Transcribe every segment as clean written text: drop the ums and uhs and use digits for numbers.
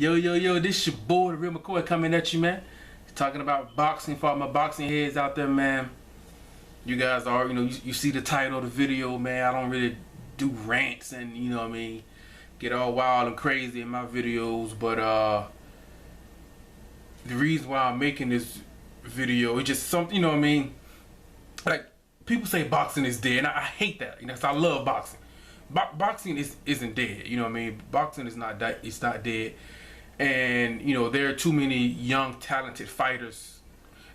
Yo, this your boy, the Real McCoy, coming at you, man. Talking about boxing for all my boxing heads out there, man. You guys are, you see the title of the video, man. I don't really do rants and, get all wild and crazy in my videos. But the reason why I'm making this video is just something, Like, people say boxing is dead, and I hate that, because I love boxing. Boxing isn't dead, Boxing is not dead. It's not dead. And there are too many young talented fighters.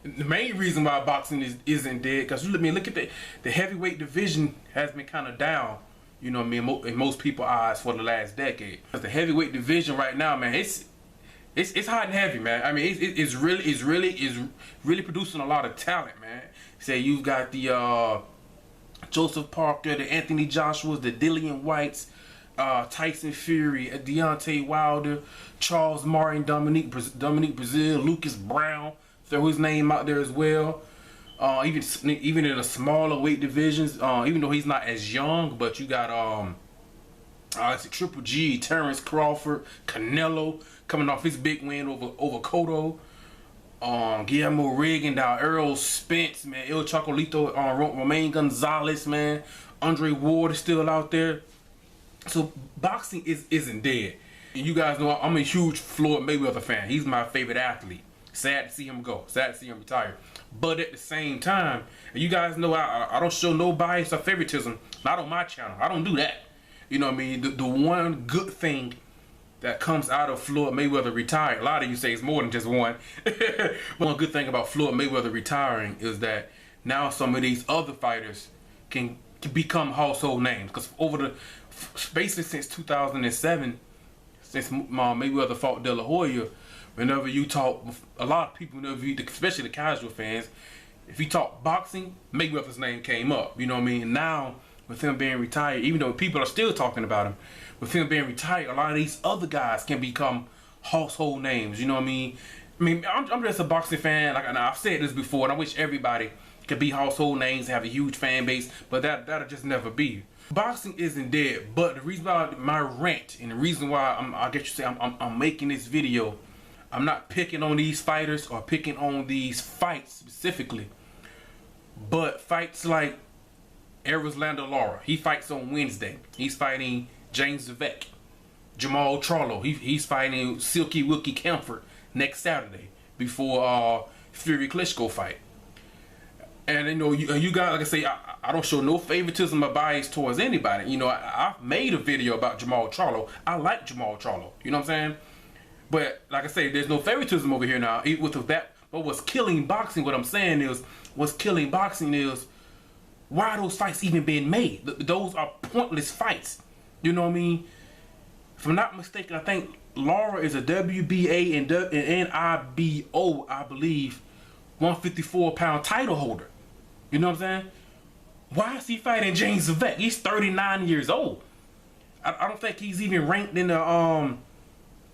The main reason why boxing isn't dead, because look at the heavyweight division has been kind of down, in most people's eyes for the last decade. Because the heavyweight division right now, man, it's hot and heavy, man. I mean, it's really producing a lot of talent, man. Say you've got the Joseph Parker, the Anthony Joshuas, the Dillian Whites, Tyson Fury, Deontay Wilder, Charles Martin, Dominique Brazil, Lucas Brown, throw his name out there as well. Even in the smaller weight divisions, even though he's not as young, but you got Triple G, Terrence Crawford, Canelo coming off his big win over Cotto. Guillermo Rigondeaux, Earl Spence, man, El Chocolito, Romain Gonzalez, man, Andre Ward is still out there. So boxing isn't dead. And you guys know I'm a huge Floyd Mayweather fan. He's my favorite athlete. Sad to see him go. Sad to see him retire. But at the same time, and you guys know I don't show no bias or favoritism. Not on my channel. I don't do that. The one good thing that comes out of Floyd Mayweather retiring, a lot of you say it's more than just one. One good thing about Floyd Mayweather retiring is that now some of these other fighters can become household names. Because basically since 2007, since Mayweather fought De La Hoya, whenever you talk, a lot of people, especially the casual fans, if you talk boxing, Mayweather's name came up. Now, with him being retired, even though people are still talking about him, with him being retired, a lot of these other guys can become household names. I'm just a boxing fan. Like I've said this before, and I wish everybody could be household names, have a huge fan base, but that'll just never be. Boxing isn't dead, but the reason why my rant and the reason why I'm making this video, I'm not picking on these fighters or picking on these fights specifically, but fights like Erislandy Lara, he fights on Wednesday. He's fighting James Zavek. Jamal Charlo, he's fighting Silky Wilkie Camphor next Saturday before Fury Klitschko fight. And you guys, like I say, I don't show no favoritism or bias towards anybody. I've made a video about Jamal Charlo. I like Jamal Charlo. You know what I'm saying? But like I say, there's no favoritism over here now. With that, but what's killing boxing? What I'm saying is, what's killing boxing is why are those fights even being made? Those are pointless fights. You know what I mean? If I'm not mistaken, I think Lara is a WBA and NIBO, I believe, 154-pound title holder. You know what I'm saying? Why is he fighting James Zavek? He's 39 years old. I don't think he's even ranked in the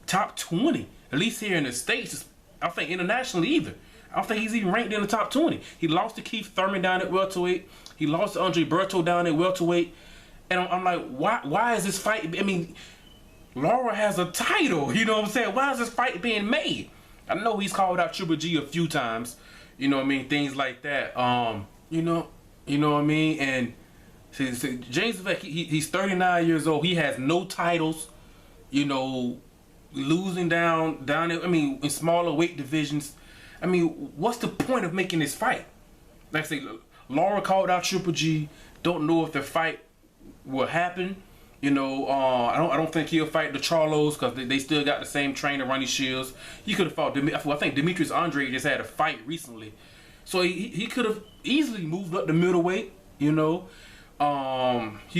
top 20. At least here in the States. I don't think internationally either. I don't think he's even ranked in the top 20. He lost to Keith Thurman down at welterweight. He lost to Andre Berto down at welterweight. And I'm like, why is this fight? I mean, Lara has a title. You know what I'm saying? Why is this fight being made? I know he's called out Triple G a few times. You know what I mean? Things like that. You know what I mean? And see, James Zavek, he's 39 years old. He has no titles. Losing down there. I mean, in smaller weight divisions. I mean, what's the point of making this fight? Like I say, Lara called out Triple G. Don't know if the fight will happen. I don't think he'll fight the Charlos because they still got the same trainer, Ronnie Shields. He could have fought. I think Demetrius Andre just had a fight recently, so he could have easily moved up to middleweight. He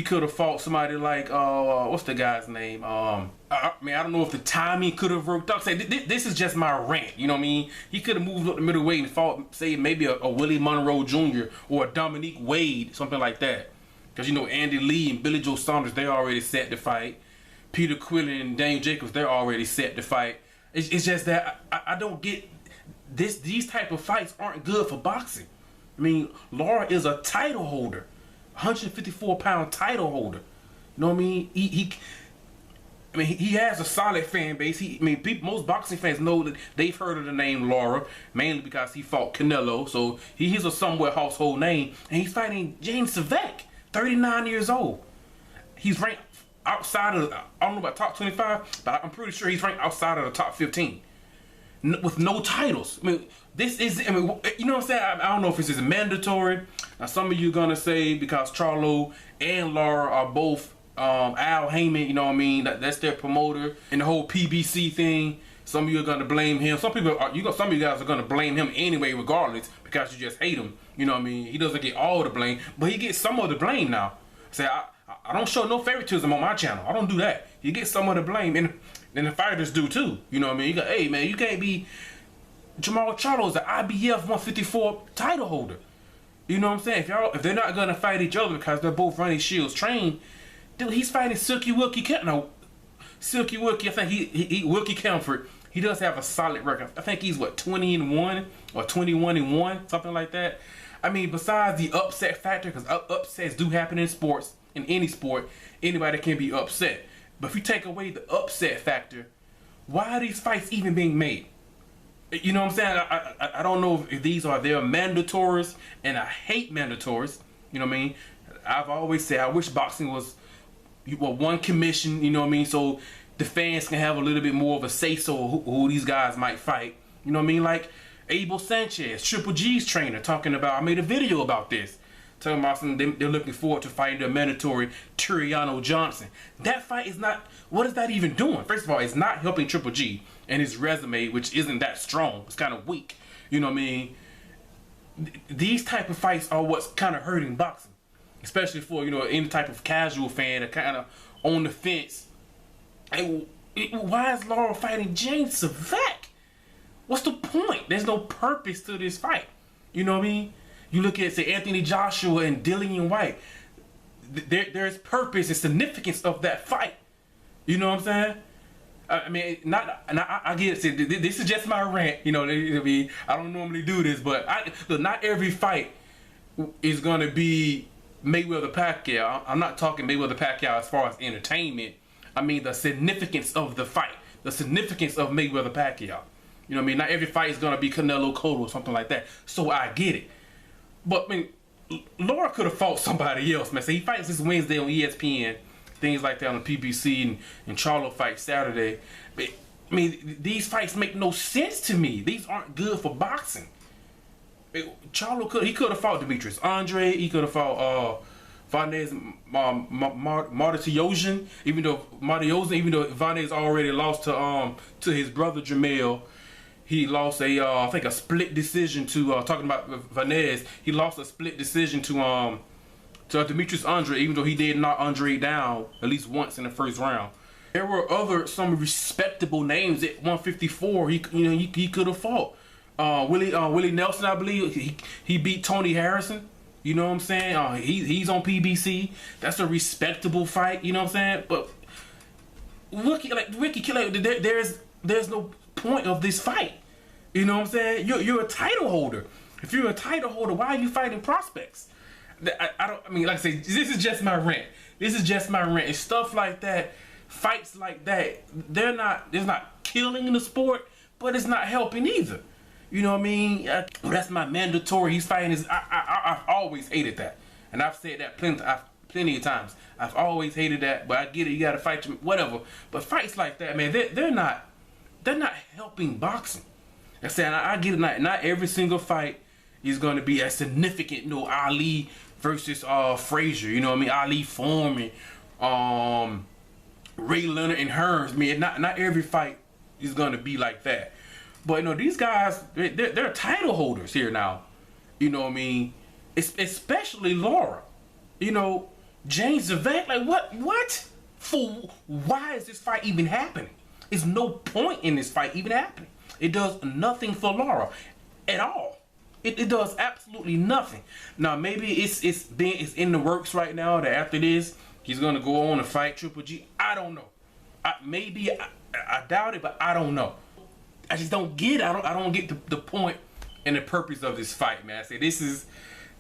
could have fought somebody like what's the guy's name? I don't know if the timing could have worked out. Say this is just my rant. You know what I mean? He could have moved up to middleweight and fought, say, maybe a Willie Monroe Jr. or a Dominique Wade, something like that. Because Andy Lee and Billy Joe Saunders, they already set to fight. Peter Quillen and Daniel Jacobs, they're already set to fight. It's just that I don't get this. These type of fights aren't good for boxing. I mean, Lara is a title holder, 154-pound title holder. You know what I mean? I mean, he has a solid fan base. Most boxing fans know that they've heard of the name Lara, mainly because he fought Canelo. So he's a somewhat household name. And he's fighting James Savek, 39 years old. He's ranked outside of, I don't know about top 25, but I'm pretty sure he's ranked outside of the top 15. With no titles. I mean, this is, you know what I'm saying? I don't know if this is mandatory. Now, some of you are going to say because Charlo and Lara are both Al Heyman, you know what I mean? That's their promoter, and the whole PBC thing. Some of you are gonna blame him. Some of you guys are gonna blame him anyway, regardless, because you just hate him. You know what I mean? He doesn't get all the blame, but he gets some of the blame now. Say I don't show no favoritism on my channel. I don't do that. He gets some of the blame, and the fighters do too. You know what I mean? You go, hey man, you can't be Jamal Charlo's the IBF 154 title holder. You know what I'm saying? If they're not gonna fight each other because they're both running Shields trained. Dude, he's fighting Silky Wilkie Kemp. No, Silky Wilkie, I think he Wilkie Kemford. He does have a solid record. I think he's what, 20-1 or 21-1, something like that. I mean, besides the upset factor, because upsets do happen in sports, in any sport, anybody can be upset. But if you take away the upset factor, why are these fights even being made? You know what I'm saying? I don't know if these are their mandatories, and I hate mandatories. You know what I mean? I've always said I wish boxing was one commission, you know what I mean, so the fans can have a little bit more of a say-so who these guys might fight. You know what I mean? Like Abel Sanchez, Triple G's trainer, talking about, I made a video about this, talking about something they're looking forward to fighting their mandatory Turiano Johnson. That fight is not, what is that even doing? First of all, it's not helping Triple G and his resume, which isn't that strong. It's kind of weak. You know what I mean? These type of fights are what's kind of hurting boxing. Especially for, you know, any type of casual fan that kind of on the fence. And why is Lara fighting James Savek? What's the point? There's no purpose to this fight. You know what I mean? You look at, say, Anthony Joshua and Dillian White. There's purpose and significance of that fight. You know what I'm saying? I mean, I get it. This is just my rant. You know, I don't normally do this, but look, not every fight is going to be Mayweather Pacquiao. I'm not talking Mayweather Pacquiao as far as entertainment. I mean the significance of the fight, the significance of Mayweather Pacquiao. You know what I mean? Not every fight is gonna be Canelo Cotto or something like that. So I get it. But I mean, Lara could have fought somebody else, man. So he fights this Wednesday on ESPN, things like that on the PBC, and Charlo fights Saturday. But I mean, these fights make no sense to me. These aren't good for boxing. Charlo could have fought Demetrius Andre. He could have fought Vanez Martirosyan, even though Vanez already lost to his brother Jamel. He lost I think a split decision to talking about Vanez. He lost a split decision to Demetrius Andre, even though he did knock Andre down at least once in the first round. There were some respectable names at 154. He could have fought. Willie Nelson, I believe, he beat Tony Harrison. You know what I'm saying? He's on PBC. That's a respectable fight. You know what I'm saying? But Ricky, there's no point of this fight. You know what I'm saying? You're a title holder. If you're a title holder, why are you fighting prospects? I mean, like I say, this is just my rant. This is just my rant. It's stuff like that, fights like that. It's not killing the sport, but it's not helping either. You know what I mean? That's my mandatory. He's fighting his. I've always hated that, and I've said that plenty of times. I've always hated that, but I get it. You got to fight, whatever. But fights like that, man, they're not helping boxing. I said I get it. Not every single fight is going to be as significant. You know, Ali versus Frazier. You know what I mean? Ali Foreman, Ray Leonard and Hearns. Man, not every fight is going to be like that. But you know, these guys, they're title holders here now. You know what I mean? Especially Lara. You know, James Savek, like what? Why is this fight even happening? There's no point in this fight even happening. It does nothing for Lara at all. It does absolutely nothing. Now maybe it's in the works right now that after this he's gonna go on and fight Triple G. I don't know. I doubt it, but I don't know. I just don't get it. I don't get the point and the purpose of this fight, man. I say this is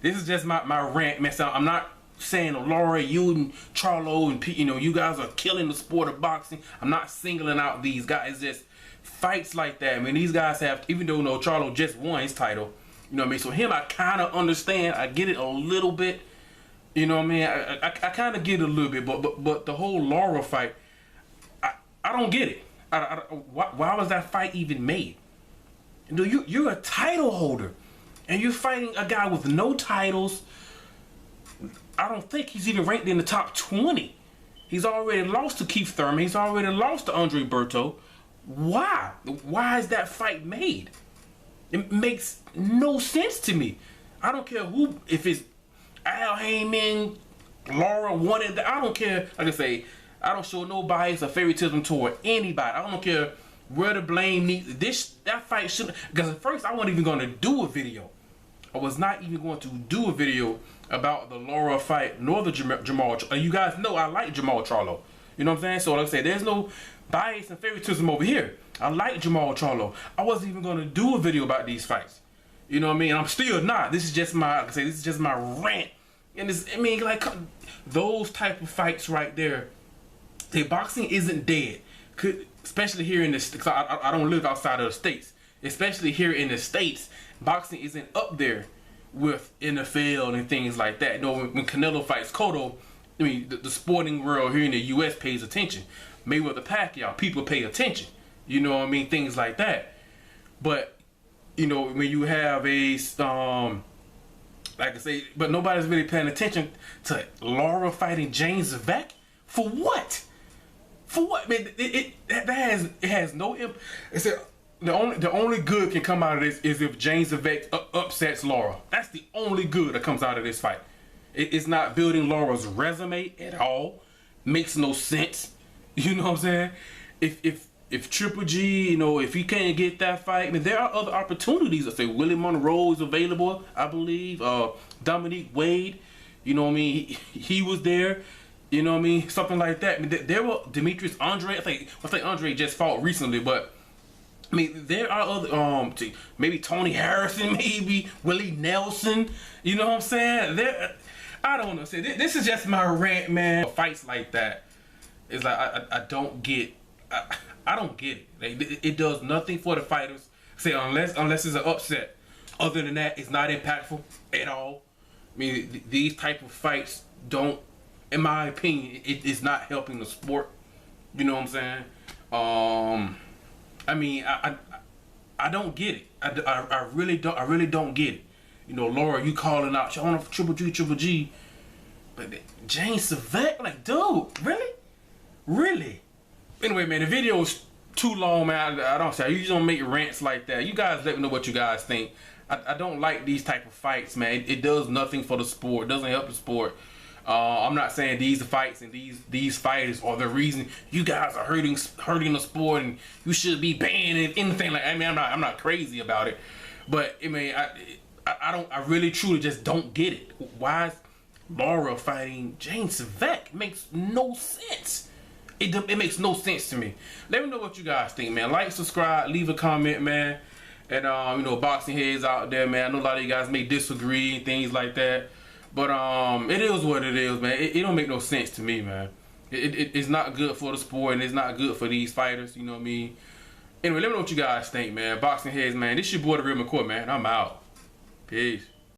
just my rant, man. So I'm not saying, Laura, you and Charlo and Pete, you know, you guys are killing the sport of boxing. I'm not singling out these guys. It's just fights like that. I mean, these guys have, even though, you know, Charlo just won his title, you know what I mean? So him, I kind of understand. I get it a little bit. You know what I mean? I kind of get it a little bit. But the whole Laura fight, I don't get it. Why was that fight even made? You know, you're a title holder. And you're fighting a guy with no titles. I don't think he's even ranked in the top 20. He's already lost to Keith Thurman. He's already lost to Andre Berto. Why? Why is that fight made? It makes no sense to me. I don't care who, if it's Al Heyman, Laura wanted that. I don't care. Like I say, I don't show no bias or favoritism toward anybody. I don't care where the blame needs. That fight shouldn't. Because at first I wasn't even going to do a video. I was not even going to do a video about the Laura fight nor the Jamal. You guys know I like Jamal Charlo. You know what I'm saying? So like I say, there's no bias and favoritism over here. I like Jamal Charlo. I wasn't even going to do a video about these fights. You know what I mean? I'm still not. This is just my, like I say, this is just my rant. And this, I mean, like those type of fights right there. Say boxing isn't dead. Especially here in this, because I don't live outside of the States. Especially here in the States, boxing isn't up there with NFL and things like that. You know, when Canelo fights Cotto, I mean, the sporting world here in the U.S. pays attention. Mayweather Pacquiao, people pay attention. You know what I mean? Things like that. But, you know, when you have a, like I say, but nobody's really paying attention to Laura fighting James Vec? For what? For what? Man, it has no impact. It's the only good can come out of this is if James Vec upsets Laura. That's the only good that comes out of this fight. It's not building Laura's resume at all. Makes no sense. You know what I'm saying? If Triple G, you know, if he can't get that fight, I mean, there are other opportunities. I say Willie Monroe is available, I believe. Dominique Wade, you know what I mean? He was there. You know what I mean? Something like that. I mean, there were Demetrius Andre. I think Andre just fought recently, but I mean, there are other, maybe Tony Harrison, maybe Willie Nelson. You know what I'm saying? I don't know. See, this is just my rant, man. Fights like that, it's like I don't get. I don't get it. Like, it does nothing for the fighters. Say unless it's an upset. Other than that, it's not impactful at all. I mean, these type of fights don't, in my opinion, it's not helping the sport. You know what I'm saying? I mean, I don't get it. I really don't get it. You know, Laura, you calling out, showing up for Triple G, but James Vec, like, dude, really? Anyway, man, the video is too long, man. I don't say I usually don't make rants like that. You guys let me know what you guys think. I don't like these type of fights, man. It does nothing for the sport. It doesn't help the sport. I'm not saying these fights and these fighters are the reason you guys are hurting the sport and you should be banned and anything like that. I mean, I'm not crazy about it, but I mean, I really truly just don't get it. Why is Laura fighting James Vec? Makes no sense. It makes no sense to me. Let me know what you guys think, man. Like, subscribe, leave a comment, man. And you know, boxing heads out there, man. I know a lot of you guys may disagree and things like that. But it is what it is, man. It don't make no sense to me, man. It's not good for the sport and it's not good for these fighters, you know what I mean? Anyway, let me know what you guys think, man. Boxing heads, man. This your boy, The Real McCoy, man. I'm out. Peace.